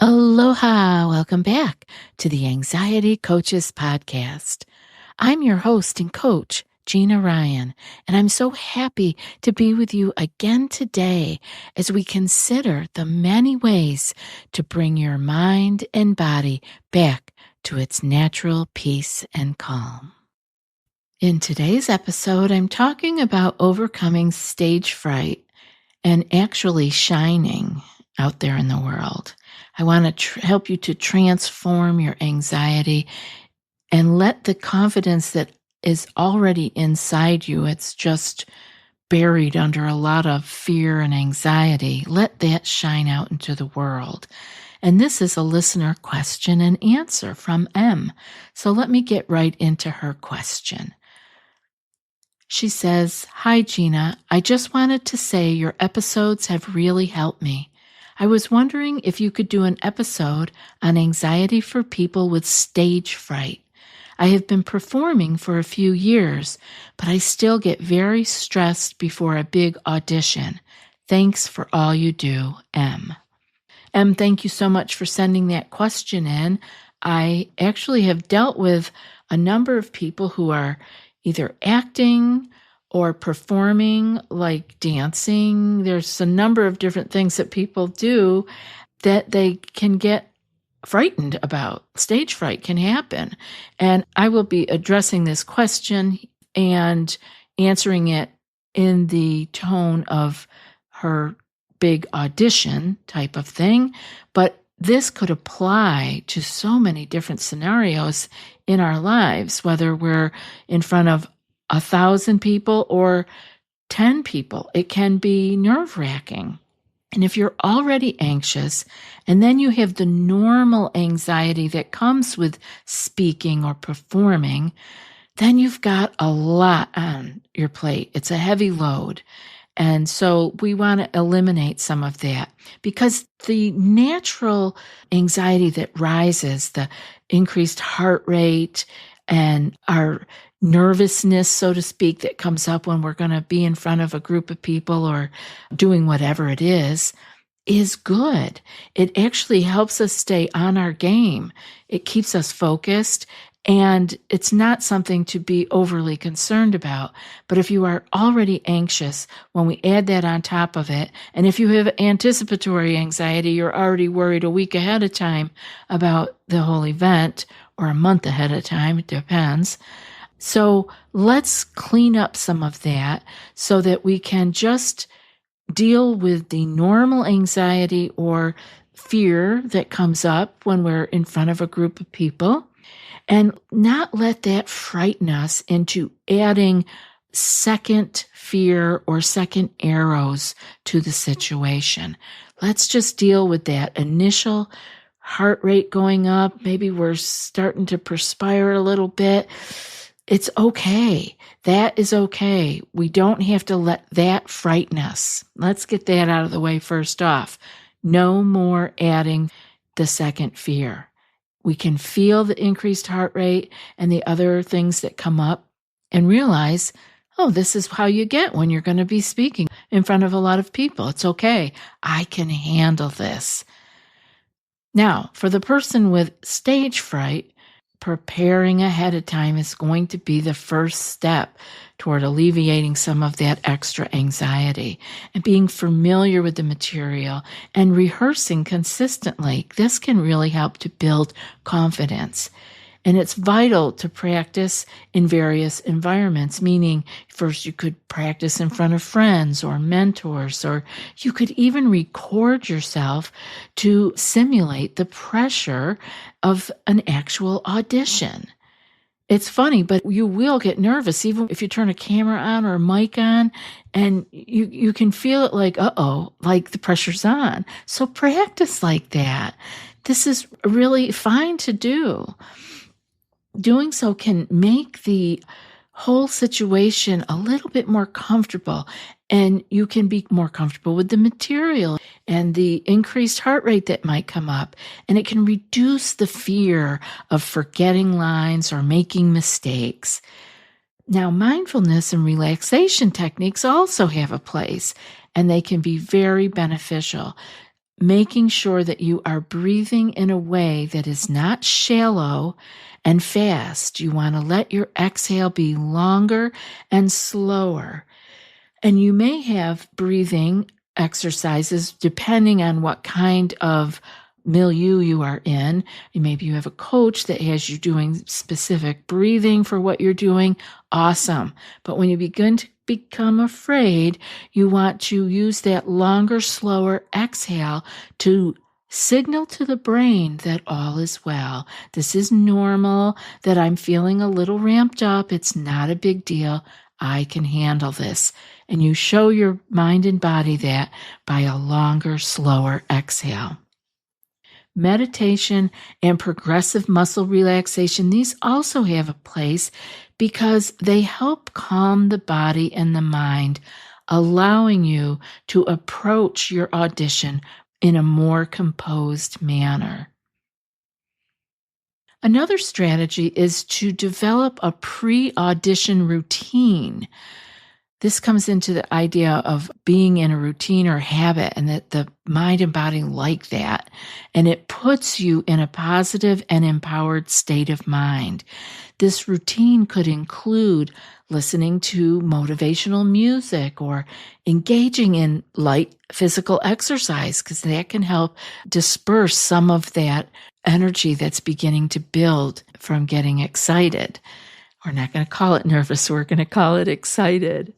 Aloha! Welcome back to the Anxiety Coaches Podcast. I'm your host and coach, Gina Ryan, and I'm so happy to be with you again today as we consider the many ways to bring your mind and body back to its natural peace and calm. In today's episode, I'm talking about overcoming stage fright and actually shining out there in the world. I want to help you to transform your anxiety and let the confidence that is already inside you, it's just buried under a lot of fear and anxiety, let that shine out into the world. And this is a listener question and answer from M. So let me get right into her question. She says, "Hi, Gina. I just wanted to say your episodes have really helped me. I was wondering if you could do an episode on anxiety for people with stage fright. I have been performing for a few years, but I still get very stressed before a big audition. Thanks for all you do, M." M, thank you so much for sending that question in. I actually have dealt with a number of people who are either acting or performing, like dancing. There's a number of different things that people do that they can get frightened about. Stage fright can happen. And I will be addressing this question and answering it in the tone of her big audition type of thing. But this could apply to so many different scenarios in our lives, whether we're in front of 1,000 people or 10 people. It can be nerve-wracking. And if you're already anxious, and then you have the normal anxiety that comes with speaking or performing, then you've got a lot on your plate. It's a heavy load. And so we want to eliminate some of that because the natural anxiety that rises, the increased heart rate and our nervousness, so to speak, that comes up when we're going to be in front of a group of people or doing whatever it is good. It actually helps us stay on our game. It keeps us focused. And it's not something to be overly concerned about. But if you are already anxious, when we add that on top of it, and if you have anticipatory anxiety, you're already worried a week ahead of time about the whole event, or a month ahead of time, it depends. So let's clean up some of that so that we can just deal with the normal anxiety or fear that comes up when we're in front of a group of people. And not let that frighten us into adding second fear or second arrows to the situation. Let's just deal with that initial heart rate going up. Maybe we're starting to perspire a little bit. It's okay. That is okay. We don't have to let that frighten us. Let's get that out of the way first off. No more adding the second fear. We can feel the increased heart rate and the other things that come up and realize, oh, this is how you get when you're going to be speaking in front of a lot of people. It's okay. I can handle this. Now, for the person with stage fright, preparing ahead of time is going to be the first step toward alleviating some of that extra anxiety, and being familiar with the material and rehearsing consistently. This can really help to build confidence. And it's vital to practice in various environments, meaning first you could practice in front of friends or mentors, or you could even record yourself to simulate the pressure of an actual audition. It's funny, but you will get nervous even if you turn a camera on or a mic on, and you can feel it like, uh-oh, like the pressure's on. So practice like that. This is really fine to do. Doing so can make the whole situation a little bit more comfortable, and you can be more comfortable with the material and the increased heart rate that might come up, and it can reduce the fear of forgetting lines or making mistakes. Now, mindfulness and relaxation techniques also have a place, and they can be very beneficial. making sure that you are breathing in a way that is not shallow and fast. You want to let your exhale be longer and slower. And you may have breathing exercises depending on what kind of milieu you are in. Maybe you have a coach that has you doing specific breathing for what you're doing. Awesome. But when you begin to become afraid, you want to use that longer, slower exhale to signal to the brain that all is well. This is normal, that I'm feeling a little ramped up. It's not a big deal. I can handle this. And you show your mind and body that by a longer, slower exhale. Meditation and progressive muscle relaxation, these also have a place because they help calm the body and the mind, allowing you to approach your audition in a more composed manner. Another strategy is to develop a pre-audition routine. This comes into the idea of being in a routine or habit, and that the mind and body like that. And it puts you in a positive and empowered state of mind. This routine could include listening to motivational music or engaging in light physical exercise, because that can help disperse some of that energy that's beginning to build from getting excited. We're not going to call it nervous, we're going to call it excited.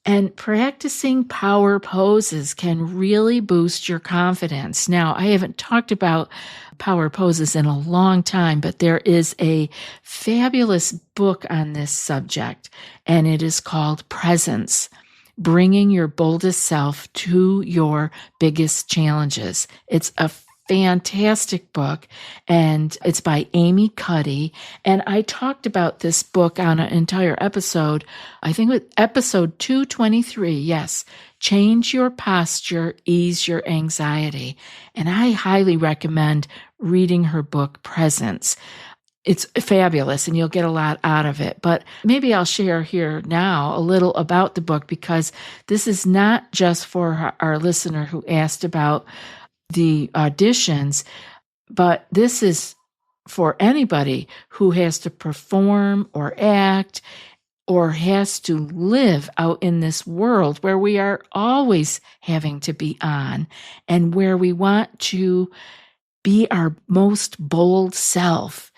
And practicing power poses can really boost your confidence. Now, I haven't talked about power poses in a long time, but there is a fabulous book on this subject, and it is called Presence: Bringing Your Boldest Self to Your Biggest Challenges. It's a fantastic book, and it's by Amy Cuddy. And I talked about this book on an entire episode, I think with episode 223. Yes, Change Your Posture, Ease Your Anxiety. And I highly recommend reading her book, Presence. It's fabulous, and you'll get a lot out of it. But maybe I'll share here now a little about the book, because this is not just for our listener who asked about the auditions, but this is for anybody who has to perform or act or has to live out in this world where we are always having to be on, and where we want to be our most bold self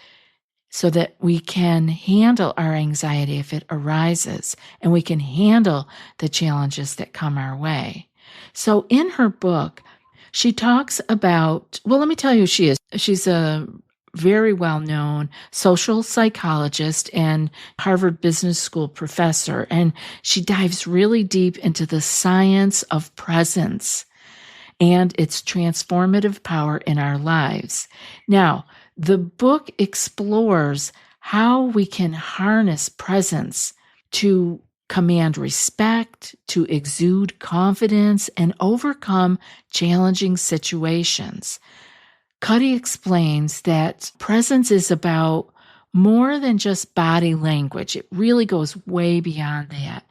so that we can handle our anxiety if it arises, and we can handle the challenges that come our way. So in her book, she talks about, well, let me tell you who she is. She's a very well-known social psychologist and Harvard Business School professor, and she dives really deep into the science of presence and its transformative power in our lives. Now, the book explores how we can harness presence to command respect, to exude confidence, and overcome challenging situations. Cuddy explains that presence is about more than just body language. It really goes way beyond that.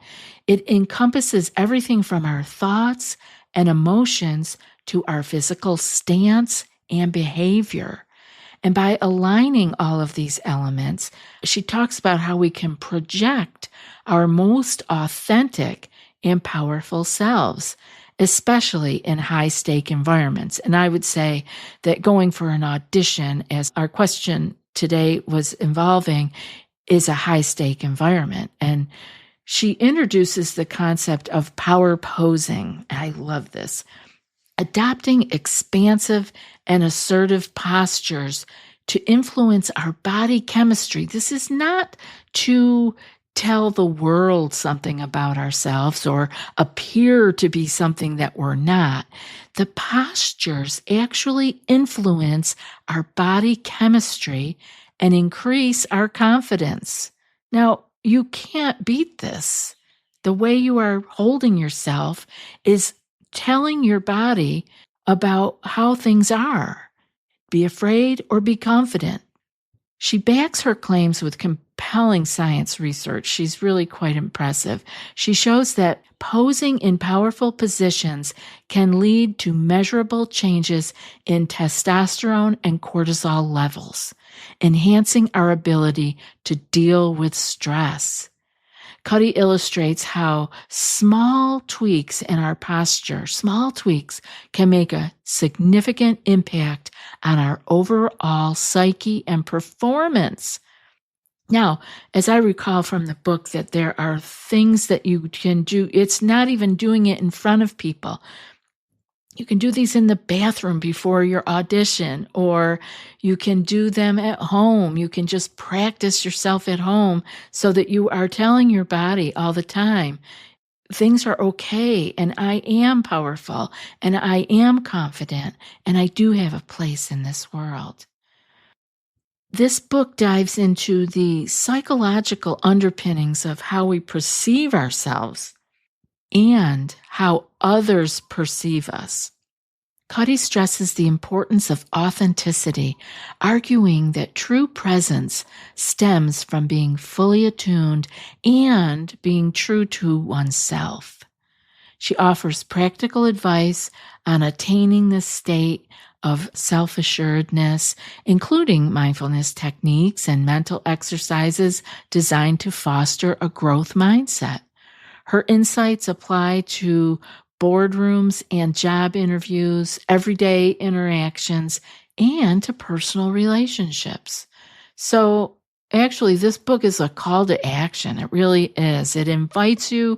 It encompasses everything from our thoughts and emotions to our physical stance and behavior. And by aligning all of these elements, she talks about how we can project our most authentic and powerful selves, especially in high-stake environments. And I would say that going for an audition, as our question today was involving, is a high-stake environment. And she introduces the concept of power posing. I love this. Adopting expansive and assertive postures to influence our body chemistry. This is not to tell the world something about ourselves or appear to be something that we're not. The postures actually influence our body chemistry and increase our confidence. Now, you can't beat this. The way you are holding yourself is telling your body about how things are. Be afraid or be confident. She backs her claims with compelling science research. She's really quite impressive. She shows that posing in powerful positions can lead to measurable changes in testosterone and cortisol levels, enhancing our ability to deal with stress. Cuddy illustrates how small tweaks in our posture, small tweaks, can make a significant impact on our overall psyche and performance. Now, as I recall from the book, that there are things that you can do. It's not even doing it in front of people. You can do these in the bathroom before your audition, or you can do them at home. You can just practice yourself at home so that you are telling your body all the time, things are okay, and I am powerful, and I am confident, and I do have a place in this world. This book dives into the psychological underpinnings of how we perceive ourselves and how others perceive us. Cuddy stresses the importance of authenticity, arguing that true presence stems from being fully attuned and being true to oneself. She offers practical advice on attaining this state of self-assuredness, including mindfulness techniques and mental exercises designed to foster a growth mindset. Her insights apply to boardrooms and job interviews, everyday interactions, and to personal relationships. So actually, this book is a call to action. It really is. It invites you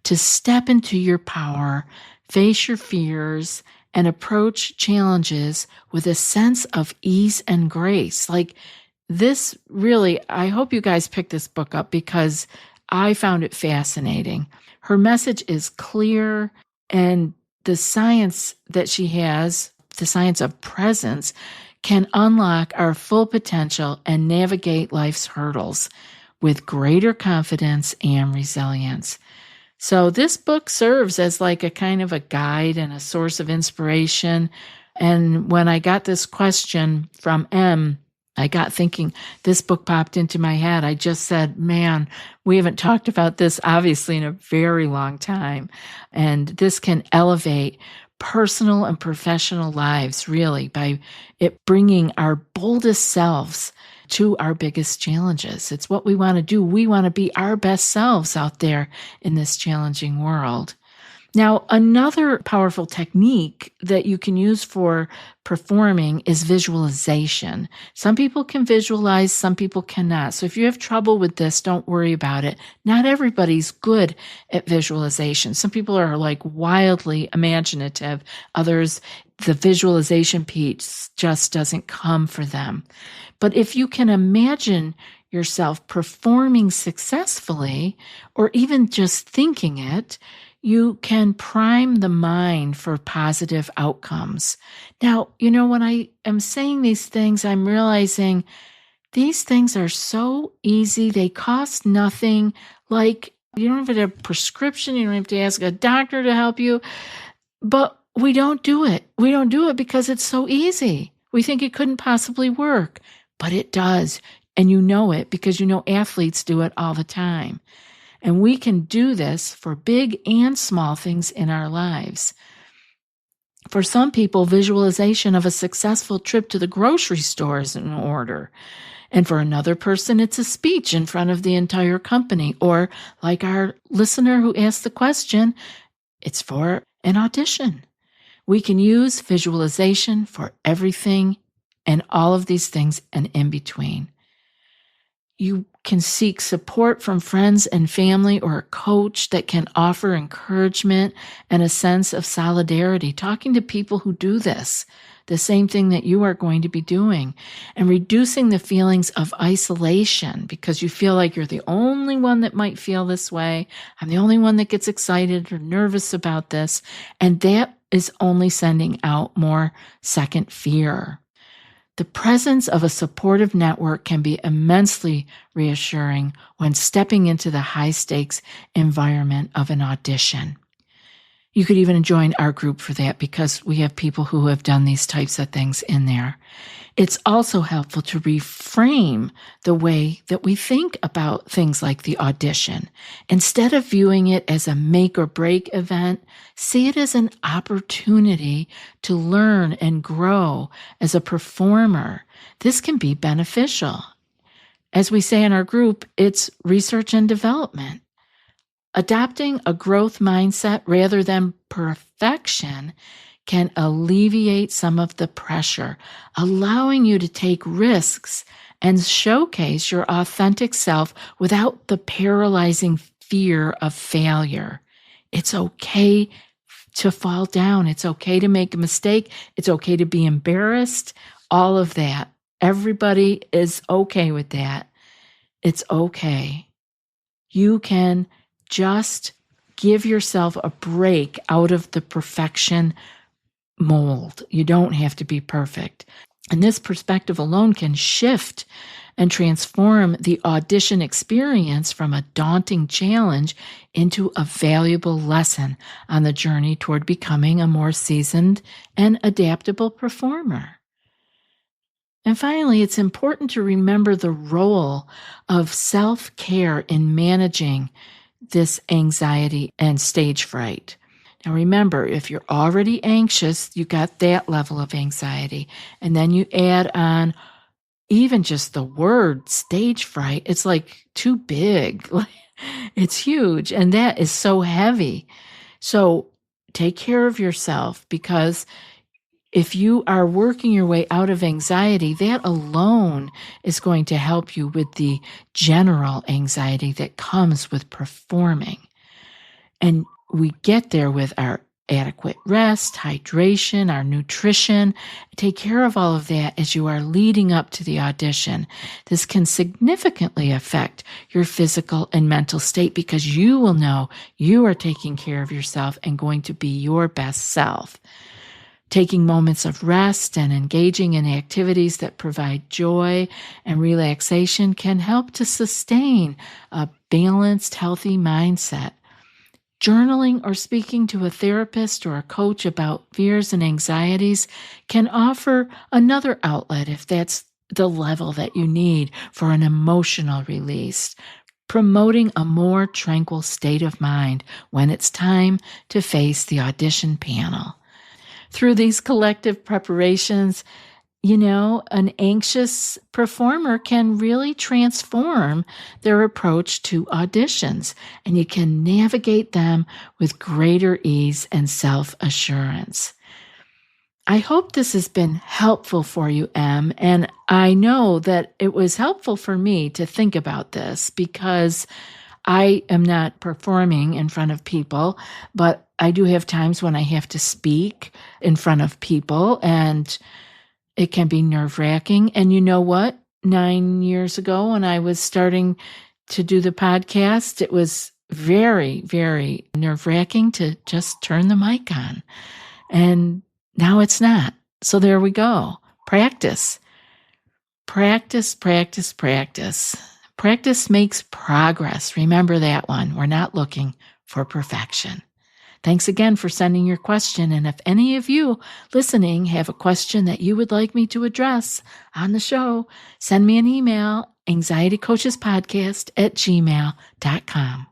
to step into your power, face your fears, and approach challenges with a sense of ease and grace. Like this really, I hope you guys pick this book up because I found it fascinating. Her message is clear, and the science that she has, the science of presence, can unlock our full potential and navigate life's hurdles with greater confidence and resilience. So this book serves as like a kind of a guide and a source of inspiration. And when I got this question from M, I got thinking, this book popped into my head. I just said, man, we haven't talked about this obviously in a very long time. And this can elevate personal and professional lives really by it bringing our boldest selves to our biggest challenges. It's what we want to do. We want to be our best selves out there in this challenging world. Now, another powerful technique that you can use for performing is visualization. Some people can visualize, some people cannot. So if you have trouble with this, don't worry about it. Not everybody's good at visualization. Some people are like wildly imaginative. Others, the visualization piece just doesn't come for them. But if you can imagine yourself performing successfully, or even just thinking it, you can prime the mind for positive outcomes. Now, when I am saying these things, I'm realizing these things are so easy. They cost nothing. Like, you don't have to have a prescription. You don't have to ask a doctor to help you. But we don't do it. We don't do it because it's so easy. We think it couldn't possibly work, but it does. And you know it because athletes do it all the time. And we can do this for big and small things in our lives. For some people, visualization of a successful trip to the grocery store is in order. And for another person, it's a speech in front of the entire company. Or like our listener who asked the question, it's for an audition. We can use visualization for everything and all of these things and in between. You can seek support from friends and family or a coach that can offer encouragement and a sense of solidarity, talking to people who do this, the same thing that you are going to be doing, and reducing the feelings of isolation because you feel like you're the only one that might feel this way. I'm the only one that gets excited or nervous about this. And that is only sending out more second fear. The presence of a supportive network can be immensely reassuring when stepping into the high-stakes environment of an audition. You could even join our group for that because we have people who have done these types of things in there. It's also helpful to reframe the way that we think about things like the audition. Instead of viewing it as a make or break event, see it as an opportunity to learn and grow as a performer. This can be beneficial. As we say in our group, it's research and development. Adopting a growth mindset rather than perfection can alleviate some of the pressure, allowing you to take risks and showcase your authentic self without the paralyzing fear of failure. It's okay to fall down. It's okay to make a mistake. It's okay to be embarrassed. All of that. Everybody is okay with that. It's okay. You can just give yourself a break out of the perfection mold. You don't have to be perfect. And this perspective alone can shift and transform the audition experience from a daunting challenge into a valuable lesson on the journey toward becoming a more seasoned and adaptable performer. And finally, it's important to remember the role of self-care in managing this anxiety and stage fright. Now remember, if you're already anxious, you got that level of anxiety, and then you add on even just the word stage fright, it's like too big. It's huge, and that is so heavy. So take care of yourself, because if you are working your way out of anxiety, that alone is going to help you with the general anxiety that comes with performing. And we get there with our adequate rest, hydration, our nutrition. Take care of all of that as you are leading up to the audition. This can significantly affect your physical and mental state because you will know you are taking care of yourself and going to be your best self. Taking moments of rest and engaging in activities that provide joy and relaxation can help to sustain a balanced, healthy mindset. Journaling or speaking to a therapist or a coach about fears and anxieties can offer another outlet if that's the level that you need for an emotional release, promoting a more tranquil state of mind when it's time to face the audition panel. Through these collective preparations, an anxious performer can really transform their approach to auditions, and you can navigate them with greater ease and self-assurance. I hope this has been helpful for you, Em, and I know that it was helpful for me to think about this because I am not performing in front of people, but I do have times when I have to speak in front of people, and it can be nerve-wracking. And you know what? 9 years ago when I was starting to do the podcast, it was very, very nerve-wracking to just turn the mic on. And now it's not. So there we go. Practice. Practice, practice, practice. Practice makes progress. Remember that one. We're not looking for perfection. Thanks again for sending your question. And if any of you listening have a question that you would like me to address on the show, send me an email, anxietycoachespodcast@gmail.com.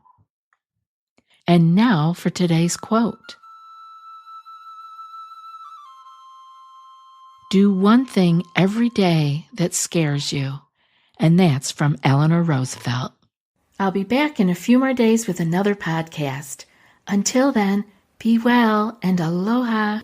And now for today's quote. Do one thing every day that scares you. And that's from Eleanor Roosevelt. I'll be back in a few more days with another podcast. Until then, be well and aloha.